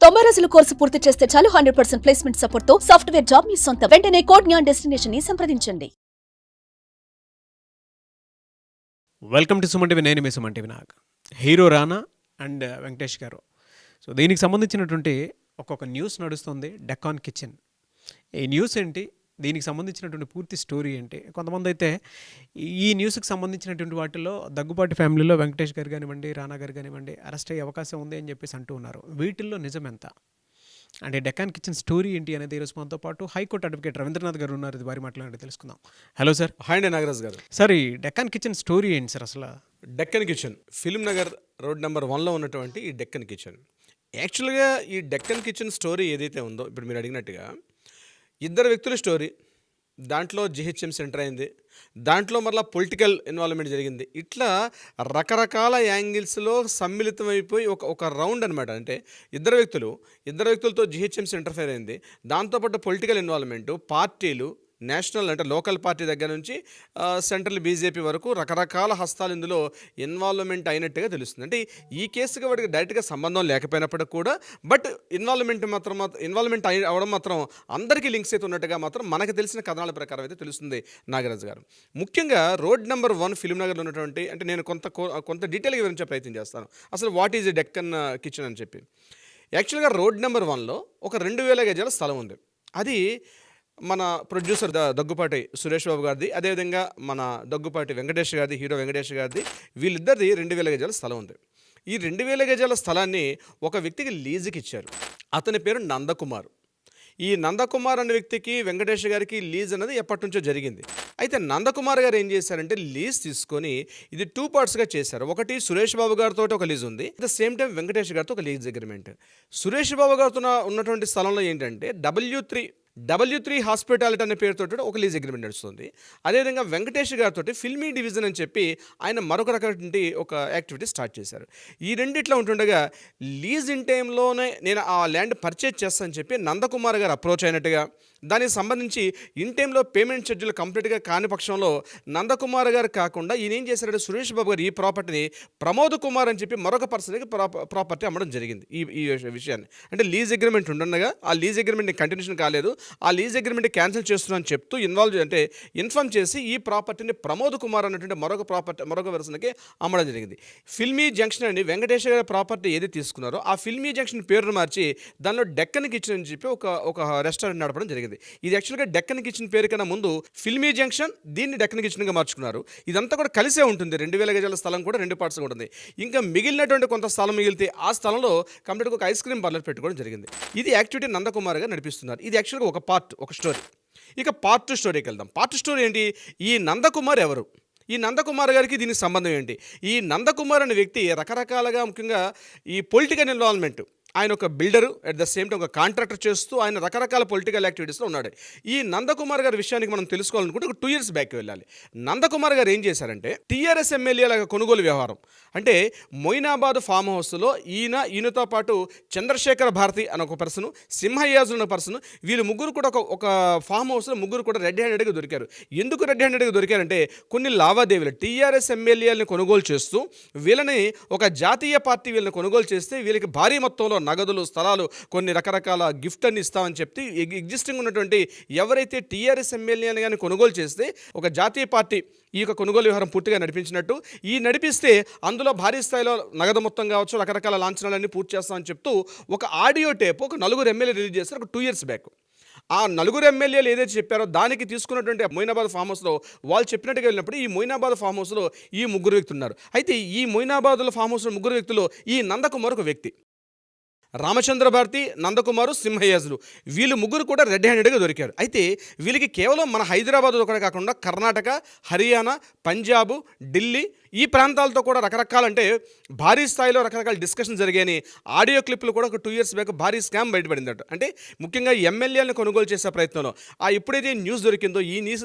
90 రోజుల కోర్సు పూర్తి చేస్తే చాలు 100% ప్లేస్మెంట్ సపోర్ట్ తో సాఫ్ట్వేర్ జాబ్ మీ సొంతం. వెంటనే కోడ్ జ్ఞాన్ డెస్టినేషన్ ని సంప్రదించండి. Welcome to Suman TV. నేను మీ సుమన్ టీవీ. నాకు హీరో రానా అండ్ వెంకటేష్ గారు. సో దీనికి సంబంధించినటువంటి ఒక్కొక్క న్యూస్ నడుస్తుంది. డెకాన్ కిచెన్ ఈ న్యూస్ ఏంటి, దీనికి సంబంధించినటువంటి పూర్తి స్టోరీ ఏంటి? కొంతమంది అయితే ఈ న్యూస్కి సంబంధించినటువంటి వాటిల్లో దగ్గుబాటి ఫ్యామిలీలో వెంకటేష్ గారు కానివ్వండి, రానా గారు కానివ్వండి అరెస్ట్ అయ్యే అవకాశం ఉంది అని చెప్పేసి అంటూ ఉన్నారు. వీటిల్లో నిజం ఎంత అంటే డెకాన్ కిచెన్ స్టోరీ ఏంటి అనేది ఈరోజు మనతో పాటు హైకోర్టు అడ్వకేట్ రవీంద్రనాథ్ గారు ఉన్నారు. ఇది వారి మాట్లాడి తెలుసుకుందాం. Hello sir. హాయ్ అండి నాగరాజ్ గారు. సార్, ఈ డెకాన్ కిచెన్ స్టోరీ ఏంటి సార్ అసలు? Deccan Kitchen Film Nagar road number 1లో ఉన్నటువంటి ఈ డెక్కన్ కిచెన్, యాక్చువల్గా ఈ డెక్కన్ కిచెన్ స్టోరీ ఏదైతే ఉందో ఇప్పుడు మీరు అడిగినట్టుగా ఇద్దరు వ్యక్తుల స్టోరీ. దాంట్లో జిహెచ్ఎంసీ ఎంటర్ అయింది, దాంట్లో మళ్ళీ పొలిటికల్ ఇన్వాల్వ్మెంట్ జరిగింది. ఇట్లా రకరకాల యాంగిల్స్లో సమ్మిళితమైపోయి ఒక రౌండ్ అనమాట. అంటే ఇద్దరు వ్యక్తులతో జిహెచ్ఎంసీ ఇంటర్ఫేర్ అయింది. దాంతోపాటు పొలిటికల్ ఇన్వాల్వ్మెంటు, పార్టీలు, నేషనల్ అంటే లోకల్ పార్టీ దగ్గర నుంచి సెంట్రల్ బీజేపీ వరకు రకరకాల హస్తాలు ఇందులో ఇన్వాల్వ్మెంట్ అయినట్టుగా తెలుస్తుంది. అంటే ఈ కేసుకి వాడికి డైరెక్ట్గా సంబంధం లేకపోయినప్పటికీ కూడా బట్ ఇన్వాల్వ్మెంట్ అవ్వడం మాత్రం అందరికీ లింక్స్ అయితే ఉన్నట్టుగా మాత్రం మనకు తెలిసిన కథనాల ప్రకారం అయితే తెలుస్తుంది నాగరాజు గారు. ముఖ్యంగా రోడ్ నెంబర్ 1 ఫిల్మ్ నగర్లో ఉన్నటువంటి, అంటే నేను కొంత డీటెయిల్గా వివరించే ప్రయత్నం చేస్తాను అసలు వాట్ ఈజ్ డెక్కన్ కిచెన్ అని చెప్పి. యాక్చువల్గా రోడ్ నెంబర్ 1లో ఒక 2000 గజాల స్థలం ఉంది. అది మన ప్రొడ్యూసర్ దగ్గుపాటి సురేష్ బాబు గారిది, అదేవిధంగా మన దగ్గుపాటి వెంకటేష్ గారిది, హీరో వెంకటేష్ గారిది, వీళ్ళిద్దరిది 2000 గజాల స్థలం ఉంది. ఈ 2000 గజాల స్థలాన్ని ఒక వ్యక్తికి లీజుకి ఇచ్చారు. అతని పేరు నందకుమార్. ఈ నందకుమార్ అనే వ్యక్తికి వెంకటేష్ గారికి లీజ్ అనేది ఎప్పటి నుంచో జరిగింది. అయితే నందకుమార్ గారు ఏం చేశారంటే లీజ్ తీసుకొని ఇది 2 పార్ట్స్గా చేశారు. ఒకటి సురేష్ బాబు గారితో ఒక లీజ్ ఉంది, at the same time Venkatesh గారితో ఒక లీజ్ అగ్రిమెంట్. సురేష్ బాబు గారితో ఉన్నటువంటి స్థలంలో ఏంటంటే W3 హాస్పిటాలిటీ అనే పేరుతో ఒక లీజ్ అగ్రిమెంట్ నడుస్తుంది. అదేవిధంగా వెంకటేష్ గారితో ఫిల్మీ డివిజన్ అని చెప్పి ఆయన మరొక రకమైన ఒక యాక్టివిటీ స్టార్ట్ చేశారు. ఈ రెండిట్లో ఉంటుండగా లీజ్ ఇన్ టైంలోనే నేను ఆ ల్యాండ్ పర్చేజ్ చేస్తానని చెప్పి నందకుమార్ గారు అప్రోచ్ అయినట్టుగా, దానికి సంబంధించి ఇన్ టైంలో పేమెంట్ షెడ్యూల్ కంప్లీట్గా కాని పక్షంలో నందకుమార్ గారు కాకుండా ఈయన ఏం చేశారంటే సురేష్ బాబు గారు ఈ ప్రాపర్టీని ప్రమోద్ కుమార్ అని చెప్పి మరొక పర్సన్కి ప్రాపర్టీ అమ్మడం జరిగింది. ఈ విషయాన్ని అంటే లీజ్ అగ్రిమెంట్ ఉండగా ఆ లీజ్ అగ్రిమెంట్ని కంటిన్యూషన్ కాలేదు, ఆ లీజ్ అగ్రిమెంట్ క్యాన్సిల్ చేస్తున్నాను చెప్తూ ఇన్ఫార్మ్ చేసి ఈ ప్రాపర్టీని ప్రమోద్ కుమార్ అన్నటువంటి మరొక పర్సన్కి అమ్మడం జరిగింది. ఫిల్మీ జంక్షన్ అని వెంకటేష్ గారి ప్రాపర్టీ ఏది తీసుకున్నారో ఆ ఫిల్మీ జంక్షన్ పేరును మార్చి దానిలో డెక్కన్ కిచెన్ అని చెప్పి ఒక రెస్టారెంట్ నడపడం జరిగింది. ఇది యాక్చువల్గా డెక్కన్ కిచెన్ పేరు కన్నా ముందు ఫిల్మీ జంక్షన్, దీన్ని డెక్కన్ కిచెన్గా మార్చుకున్నారు. ఇదంతా కూడా కలిసే ఉంటుంది. 2000 గజాల స్థలం కూడా 2 పార్ట్స్గా ఉంటుంది. ఇంకా మిగిలినటువంటి కొంత స్థలం మిగిలితే ఆ స్థలంలో కంప్లీట్గా ఒక ఐస్ క్రీమ్ పార్లర్ పెట్టుకోవడం జరిగింది. ఇది యాక్టివిటీ నందకుమార్ గారు నడిపిస్తున్నారు. ఇది యాక్చువల్గా ఒక స్టోరీ. ఇక పార్ట్ 2 స్టోరీకి వెళ్దాం. పార్ట్ 2 స్టోరీ ఏంటి? ఈ నందకుమార్ ఎవరు? ఈ నందకుమార్ గారికి దీనికి సంబంధం ఏంటి? ఈ నందకుమార్ అనే వ్యక్తి రకరకాలుగా ముఖ్యంగా ఈ పొలిటికల్ ఇన్వాల్వ్మెంట్, ఆయన ఒక builder, at the same time ఒక కాంట్రాక్టర్ చేస్తూ ఆయన రకరకాల పొలిటికల్ యాక్టివిటీస్లో ఉన్నాడు. ఈ నందకుమార్ గారి విషయానికి మనం తెలుసుకోవాలనుకుంటే ఒక 2 years బ్యాక్ వెళ్ళాలి. నందకుమార్ గారు ఏం చేశారంటే టీఆర్ఎస్ ఎమ్మెల్యేల కొనుగోలు వ్యవహారం అంటే మొయినాబాద్ ఫామ్ హౌస్లో ఈయనతో పాటు చంద్రశేఖర్ భారతి అని ఒక పర్సన్, సింహయాజు అనే పర్సన్, వీళ్ళు ముగ్గురు కూడా ఒక ఫామ్ హౌస్లో ముగ్గురు కూడా రెడ్ హ్యాండెడ్గా దొరికారు. ఎందుకు రెడ్ హ్యాండెడ్గా దొరికారంటే కొన్ని లావాదేవీలు టీఆర్ఎస్ ఎమ్మెల్యేలను కొనుగోలు చేస్తూ వీళ్ళని ఒక జాతీయ పార్టీ వీళ్ళని కొనుగోలు చేస్తే వీళ్ళకి భారీ మొత్తంలో నగదులు, స్థలాలు, కొన్ని రకరకాల గిఫ్ట్ అని ఇస్తామని చెప్పి ఎగ్జిస్టింగ్ ఉన్నటువంటి ఎవరైతే టీఆర్ఎస్ ఎమ్మెల్యేని కానీ కొనుగోలు చేస్తే ఒక జాతీయ పార్టీ ఈ యొక్క కొనుగోలు వ్యవహారం పూర్తిగా నడిపించినట్టు, నడిపిస్తే అందులో భారీ స్థాయిలో నగదు మొత్తం కావచ్చు రకరకాల లాంఛనాలన్నీ పూర్తి చేస్తామని చెప్తూ ఒక ఆడియో టేప్ ఒక 4 ఎమ్మెల్యే రిలీజ్ చేస్తారు ఒక 2 years బ్యాక్. ఆ 4 ఎమ్మెల్యేలు ఏదైతే చెప్పారో దానికి తీసుకున్నటువంటి మొయినాబాద్ ఫామ్ హౌస్లో వాళ్ళు చెప్పినట్టుగా వెళ్ళినప్పుడు ఈ మొయినాబాద్ ఫామ్ హౌస్లో ఈ 3 వ్యక్తులు ఉన్నారు. అయితే ఈ మొయినాబాద్లో ఫామ్ హౌస్లో 3 వ్యక్తులు ఈ నందకుమార్ ఒక వ్యక్తి, రామచంద్ర భారతి, నందకుమారు, సింహయాజులు, వీళ్ళు 3 కూడా రెడ్ హ్యాండెడ్గా దొరికారు. అయితే వీళ్ళకి కేవలం మన హైదరాబాద్ ఒకటే కాకుండా కర్ణాటక, హర్యానా, పంజాబ్, ఢిల్లీ ఈ ప్రాంతాలతో కూడా రకరకాల అంటే భారీ స్థాయిలో రకరకాల డిస్కషన్ జరిగాయని ఆడియో క్లిప్లు కూడా ఒక 2 years బ్యాక్ భారీ స్కామ్ బయటపడిందట. అంటే ముఖ్యంగా ఎమ్మెల్యేలను కొనుగోలు చేసే ప్రయత్నంలో ఎప్పుడైతే న్యూస్ దొరికిందో ఈ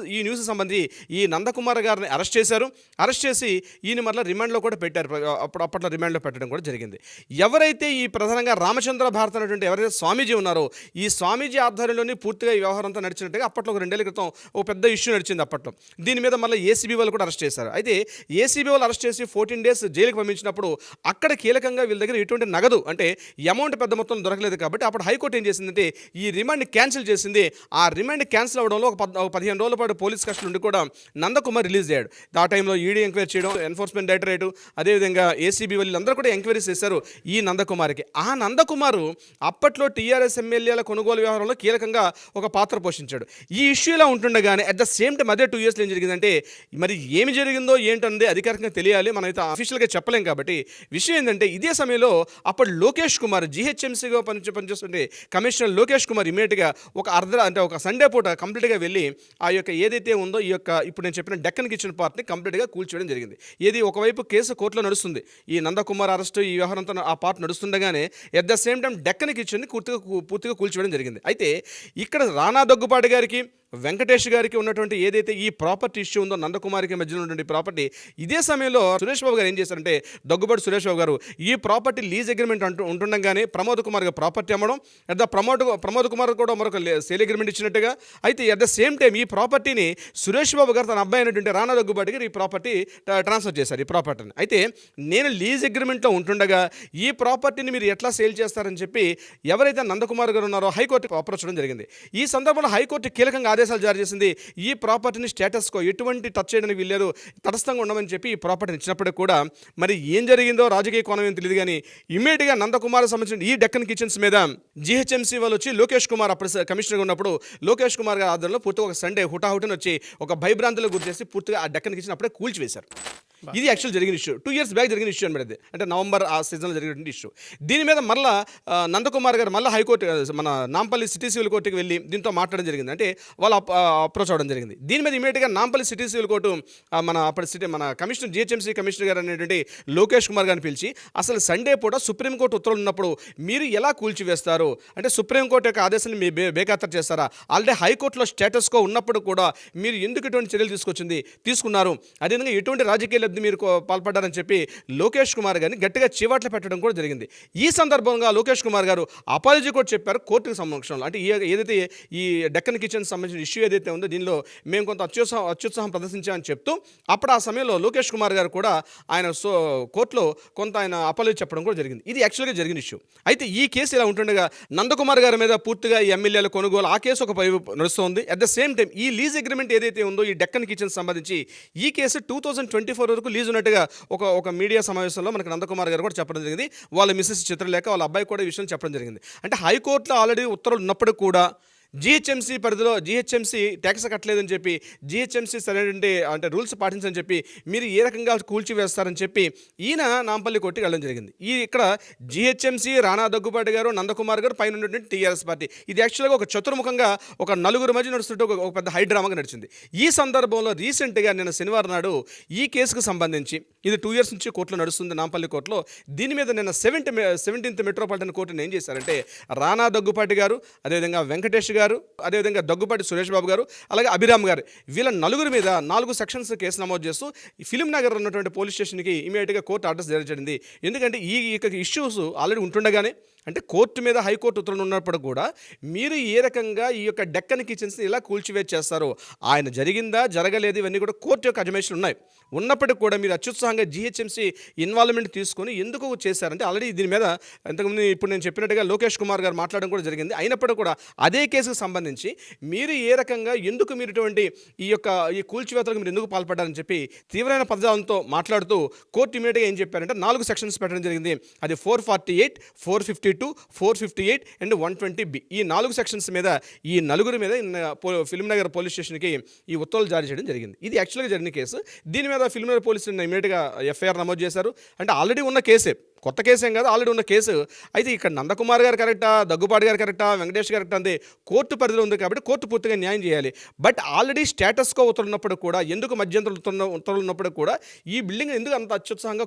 న్యూస్ సంబంధించి ఈ నందకుమార్ గారిని అరెస్ట్ చేశారు. అరెస్ట్ చేసి ఈయన మరలా రిమాండ్లో కూడా పెట్టారు. అప్పట్లో రిమాండ్లో పెట్టడం కూడా జరిగింది. ఎవరైతే ఈ ప్రధానంగా రామచంద్ర భారత్ అనేటువంటి ఎవరైతే స్వామీజీ ఉన్నారో ఈ స్వామీజీ ఆధ్వర్యంలోని పూర్తిగా ఈ వ్యవహారం అంతా నడిచినట్టుగా అప్పట్లో ఒక 2 ఏళ్ల క్రితం ఒక పెద్ద ఇష్యూ నడిచింది అప్పట్లో. దీని మీద మళ్ళీ ఏసీబీ వాళ్ళు కూడా అరెస్ట్ చేశారు. అయితే ఏసీబీ రోజులు అరెస్ట్ చేసి 14 డేస్ జైలుకి పంపించినప్పుడు అక్కడ కీలకంగా వీళ్ళ దగ్గర ఎటువంటి నగదు అంటే అమౌంట్ పెద్ద మొత్తం దొరకలేదు కాబట్టి అప్పుడు హైకోర్టు ఏం చేసిందంటే ఈ రిమాండ్ని క్యాన్సిల్ చేసింది. ఆ రిమాండ్ క్యాన్సిల్ అవ్వడంలో ఒక 15 రోజుల పాటు పోలీస్ కస్టడీ నుండి కూడా నందకుమార్ రిలీజ్ అయ్యాడు. ఆ టైంలో ఈడీ ఎంక్వైరీ చేయడం, ఎన్ఫోర్స్మెంట్ డైరెక్టరేట్, అదేవిధంగా ఏసీబీ వీళ్ళందరూ కూడా ఎంక్వైరీస్ చేశారు ఈ నందకుమార్కి. ఆ నందకుమారు అప్పట్లో టీఆర్ఎస్ ఎమ్మెల్యేల కొనుగోలు వ్యవహారంలో కీలకంగా ఒక పాత్ర పోషించాడు. ఈ ఇష్యూ ఇలా ఉంటుండగానే అట్ ద సేమ్ టైం అదే 2 ఇయర్స్లో ఏం జరిగిందంటే మరి ఏమి జరిగిందో ఏంటన్నది అధికారికంగా తెలియాలి, మనమైతే అఫీషియల్గా చెప్పలేం. కాబట్టి విషయం ఏంటంటే ఇదే సమయంలో అప్పుడు లోకేష్ కుమార్ జీహెచ్ఎంసీగా పనిచేస్తుంటే కమిషనర్ లోకేష్ కుమార్ ఇమీడియట్గా ఒక సండే పూట కంప్లీట్గా వెళ్ళి ఆ యొక్క ఏదైతే ఉందో ఈ యొక్క ఇప్పుడు నేను చెప్పిన డెక్కన్ కిచెన్ పార్ట్ని కంప్లీట్గా కూల్చేయడం జరిగింది. ఇది ఒకవైపు కేసు కోర్టులో నడుస్తుంది, ఈ నందకుమార్ అరెస్టు ఈ వ్యవహారంతో ఆ పార్ట్ నడుస్తుండగానే at the same time Deccan కిచెన్ని పూర్తిగా కూల్చేయడం జరిగింది. అయితే ఇక్కడ రానా దగ్గుపాటి గారికి వెంకటేష్ గారికి ఉన్నటువంటి ఏదైతే ఈ ప్రాపర్టీ ఇష్యూ ఉందో నందకుమారికి మధ్యలో ఉన్నటువంటి ప్రాపర్టీ, ఇదే సమయంలో సురేష్ బాబు గారు ఏం చేశారంటే దగ్గుబాటి సురేష్ బాబు గారు ఈ ప్రాపర్టీ లీజ్ అగ్రిమెంట్ ఉంటుండగానే ప్రమోద్ కుమార్ గారు ప్రాపర్టీ అమ్మడం, అట్ ద ప్రమోద్ కుమార్ కూడా మరొక సేల్ అగ్రిమెంట్ ఇచ్చినట్టుగా. అయితే అట్ ద సేమ్ టైం ఈ ప్రాపర్టీని సురేష్ బాబు గారు తన అబ్బాయి అయినటువంటి రానా దగ్గుబాటి గారు ఈ ప్రాపర్టీ ట్రాన్స్ఫర్ చేశారు ఈ ప్రాపర్టీని. అయితే నేను లీజ్ అగ్రిమెంట్లో ఉంటుండగా ఈ ప్రాపర్టీని మీరు ఎట్లా సేల్ చేస్తారని చెప్పి ఎవరైతే నందకుమార్ గారు ఉన్నారో హైకోర్టు అప్రోచ్ చేయడం జరిగింది. ఈ సందర్భంలో హైకోర్టు కీలకంగా ఆదేశాలు జారీ చేసింది. ఈ ప్రాపర్టీని స్టేటస్కో ఎటువంటి టచ్ చేయడానికి వీల్లేదు, తటస్థంగా ఉండమని చెప్పి ఈ ప్రాపర్టీని ఇచ్చినప్పుడు కూడా మరి ఏం జరిగిందో రాజకీయ కోణం ఏం తెలియదు కానీ ఇమ్మీడియట్గా నందకుమార్ సంబంధించిన ఈ డెక్కన్ కిచెన్స్ మీద జీహెచ్ఎంసీ వాళ్ళు వచ్చి లోకేష్ కుమార్ అప్పుడు కమిషనర్గా ఉన్నప్పుడు లోకేష్ కుమార్ గారి ఆధ్వర్యంలో పూర్తిగా ఒక సండే హుటాహుటిని వచ్చి ఒక భయభ్రాంతులు గురి చేసి పూర్తిగా ఆ డెక్కన్ కిచెన్ అప్పుడే కూల్చివేశారు. ఇది యాక్చువల్ జరిగిన ఇష్యూ, 2 ఇయర్స్ బ్యాక్ జరిగిన ఇష్యూ అనమాట. అంటే నవంబర్ ఆ సీజన్లో జరిగినటువంటి ఇష్యూ. దీని మీద మళ్ళీ నందకుమార్ గారు మళ్ళీ హైకోర్టు మన నాంపల్లి సిటీ సివిల్ కోర్టుకి వెళ్ళి దీంతో మాట్లాడడం జరిగింది. అంటే వాళ్ళు అప్రోచ్ అవ్వడం జరిగింది. దీని మీద ఇమీడియట్గా నాంపల్లి సిటీ సివిల్ కోర్టు మన కమిషనర్ జీహెచ్ఎంసీ కమిషనర్ గారు అనేటువంటి లోకేష్ కుమార్ గారిని పిలిచి అసలు సండే పూట సుప్రీంకోర్టు ఉత్తర్వులు ఉన్నప్పుడు మీరు ఎలా కూల్చివేస్తారు, అంటే సుప్రీంకోర్టు యొక్క ఆదేశాన్ని మీ బేఖాతరు చేస్తారా, ఆల్రెడీ హైకోర్టులో స్టేటస్కో ఉన్నప్పుడు కూడా మీరు ఎందుకు ఇటువంటి చర్యలు తీసుకున్నారు, అదేవిధంగా ఎటువంటి రాజకీయ మీరు పాల్పడ్డారని చెప్పి లోకేష్ కుమార్ గారిని గట్టిగా చివాట్లు పెట్టడం కూడా జరిగింది. ఈ సందర్భంగా లోకేష్ కుమార్ గారు అపాలజీ కూడా చెప్పారు కోర్టుకు సమక్షంలో. అంటే ఏదైతే ఈ డెక్కన్ కిచెన్ సంబంధించిన ఇష్యూ ఏదైతే ఉందో దీనిలో మేము కొంత అత్యుత్సాహం ప్రదర్శించామని చెప్తూ అప్పుడు ఆ సమయంలో లోకేష్ కుమార్ గారు కూడా ఆయన కోర్టులో కొంత ఆయన అపాలజీ చెప్పడం కూడా జరిగింది. ఇది యాక్చువల్గా జరిగిన ఇష్యూ. అయితే ఈ కేసు ఇలా ఉంటుండగా నందకుమార్ గారి మీద పూర్తిగా ఈ ఎమ్మెల్యేల కొనుగోలు ఆ కేసు ఒక నడుస్తుంది. అట్ ద సేమ్ టైం ఈ లీజ్ అగ్రిమెంట్ ఏదైతే ఉందో ఈ డెక్కన్ కిచెన్ సంబంధించి ఈ కేసు 2024 వరకు లీజ్ ఉన్నట్టుగా ఒక మీడియా సమావేశంలో మనకు నందకుమార్ గారు కూడా చెప్పడం జరిగింది. వాళ్ళ మిస్సెస్ చిత్రలేఖ వాళ్ళ అబ్బాయి కూడా ఈ విషయం చెప్పడం జరిగింది. అంటే హైకోర్టులో ఆల్రెడీ ఉత్తర్వులు ఉన్నప్పుడు కూడా జీహెచ్ఎంసీ పరిధిలో జీహెచ్ఎంసీ ట్యాక్స్ కట్టలేదని చెప్పి జీహెచ్ఎంసీ సరైనటువంటి అంటే రూల్స్ పాటించని చెప్పి మీరు ఏ రకంగా కూల్చివేస్తారని చెప్పి ఈయన నాంపల్లి కోర్టుకి వెళ్ళడం జరిగింది. ఇక్కడ జీహెచ్ఎంసీ రానా దగ్గుపాటి గారు నందకుమార్ గారు పైన ఉన్నటువంటి టీఆర్ఎస్ పార్టీ ఇది యాక్చువల్గా ఒక చతుర్ముఖంగా ఒక నలుగురు మధ్య నడుస్తుంటే ఒక పెద్ద హైడ్రామాగా నడిచింది. ఈ సందర్భంలో రీసెంట్గా నిన్న శనివారం నాడు ఈ కేసుకు సంబంధించి ఇది 2 ఇయర్స్ నుంచి కోర్టులో నడుస్తుంది నాంపల్లి కోర్టులో. దీని మీద నిన్న 17th మెట్రోపాలిటన్ కోర్టును ఏం చేశారంటే రానా దగ్గుపాటి గారు, అదేవిధంగా వెంకటేష్ గారు, అదేవిధంగా దగ్గుపాటి సురేష్ బాబు గారు, అలాగే అభిరామ్ గారు వీళ్ళ నలుగురు మీద 4 సెక్షన్స్ కేసు నమోదు చేస్తూ ఫిలిం నగర్ ఉన్నటువంటి పోలీస్ స్టేషన్కి ఇమీడియట్గా కోర్టు ఆర్డర్స్ జారీ చేయండి. ఎందుకంటే ఈ ఇష్యూస్ ఆల్రెడీ ఉంటుండగానే అంటే కోర్టు మీద హైకోర్టు ఉత్తర్వులు ఉన్నప్పుడు కూడా మీరు ఏ రకంగా ఈ యొక్క డెక్కన్ కిచెన్స్ని ఇలా కూల్చివేత చేస్తారో ఆయన జరిగిందా జరగలేదు ఇవన్నీ కూడా కోర్టు యొక్క అజమాయిషీలు ఉన్నాయి. ఉన్నప్పటికీ కూడా మీరు అత్యుత్సాహంగా జీహెచ్ఎంసీ ఇన్వాల్వ్మెంట్ తీసుకొని ఎందుకు చేశారంటే ఆల్రెడీ దీని మీద ఇంతకుముందు ఇప్పుడు నేను చెప్పినట్టుగా లోకేష్ కుమార్ గారు మాట్లాడడం కూడా జరిగింది. అయినప్పటికీ కూడా అదే కేసుకు సంబంధించి మీరు ఏ రకంగా ఎందుకు మీరు ఇటువంటి ఈ కూల్చివేతలకు మీరు ఎందుకు పాల్పడ్డారని చెప్పి తీవ్రమైన పదజాలంతో మాట్లాడుతూ కోర్టు ఇమీడియట్గా ఏం చెప్పారంటే 4 సెక్షన్స్ పెట్టడం జరిగింది. అది 448, 452, 458 అండ్ 120B ఈ 4 సెక్షన్స్ మీద ఈ నలుగురి మీద ఫిలిం నగర్ పోలీస్ స్టేషన్కి ఈ ఉత్తర్వులు జారీ చేయడం జరిగింది. ఇది యాక్చువల్గా జరిగిన కేసు. దీని మీద ఫిలిం నగర్ పోలీసులు ఇమీడియట్గా ఎఫ్ఐఆర్ నమోదు చేశారు. అంటే ఆల్రెడీ ఉన్న కేసే, కొత్త కేసు ఏం కాదు, ఆల్రెడీ ఉన్న కేసు. అయితే ఇక్కడ నందకుమార్ గారు కరెక్టా, దగ్గుపాటి గారు కరెక్టా, వెంకటేష్ కరెక్టా అంటే కోర్టు పరిధిలో ఉంది కాబట్టి కోర్టు పూర్తిగా న్యాయం చేయాలి. బట్ ఆల్రెడీ స్టేటస్కో ఉత్తర్వులు ఉన్నప్పుడు కూడా ఎందుకు మధ్యంతర ఉత్తర్వులు ఉన్నప్పుడు కూడా ఈ బిల్డింగ్ ఎందుకు అంత అత్యుత్సాహంగా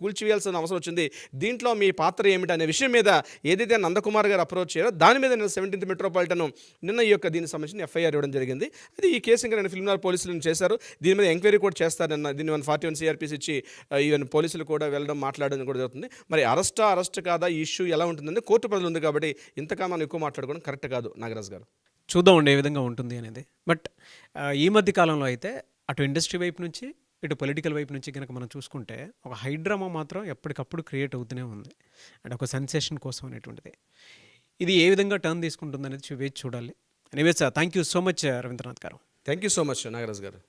కూల్చివేయాల్సిన అవసరం వచ్చింది, దీంట్లో మీ పాత్ర ఏమిటి అనే విషయం మీద ఏదైతే నందకుమార్ గారు అప్రోచ్ చేయారో దాని మీద నేను 17th మెట్రోపాలిటన్ నిన్న ఈ యొక్క దీనికి సంబంధించిన ఎఫ్ఐఆర్ ఇవ్వడం జరిగింది. అది ఈ కేసు ఇంకా నేను ఫిల్మ్ నగర్ పోలీసులను చేశారు. దీని మీద ఎంక్వైరీ కూడా చేస్తారు. నిన్న దీన్ని 141 CRPC ఇచ్చి ఈవెన్ పోలీసులు కూడా వెళ్ళడం మాట్లాడడం కూడా జరుగుతుంది. మరి అరెస్ట్ కాదా ఈ ఇష్యూ ఎలా ఉంటుందంటే కోర్టు పరిధిలో ఉంది కాబట్టి ఇంతగా మనం ఎక్కువ మాట్లాడుకోవడం కరెక్ట్ కాదు. నాగరాజ్ గారు చూద్దామండి ఏ విధంగా ఉంటుంది అనేది. బట్ ఈ మధ్య కాలంలో అయితే అటు ఇండస్ట్రీ వైపు నుంచి ఇటు పొలిటికల్ వైపు నుంచి కనుక మనం చూసుకుంటే ఒక హైడ్రామా మాత్రం ఎప్పటికప్పుడు క్రియేట్ అవుతూనే ఉంది, అండ్ ఒక సెన్సేషన్ కోసం అనేటువంటిది. ఇది ఏ విధంగా టర్న్ తీసుకుంటుంది అనేది వేచి చూడాలి. Anyways thank you so much Ravindranath garu. Thank you so much Nagaraj గారు.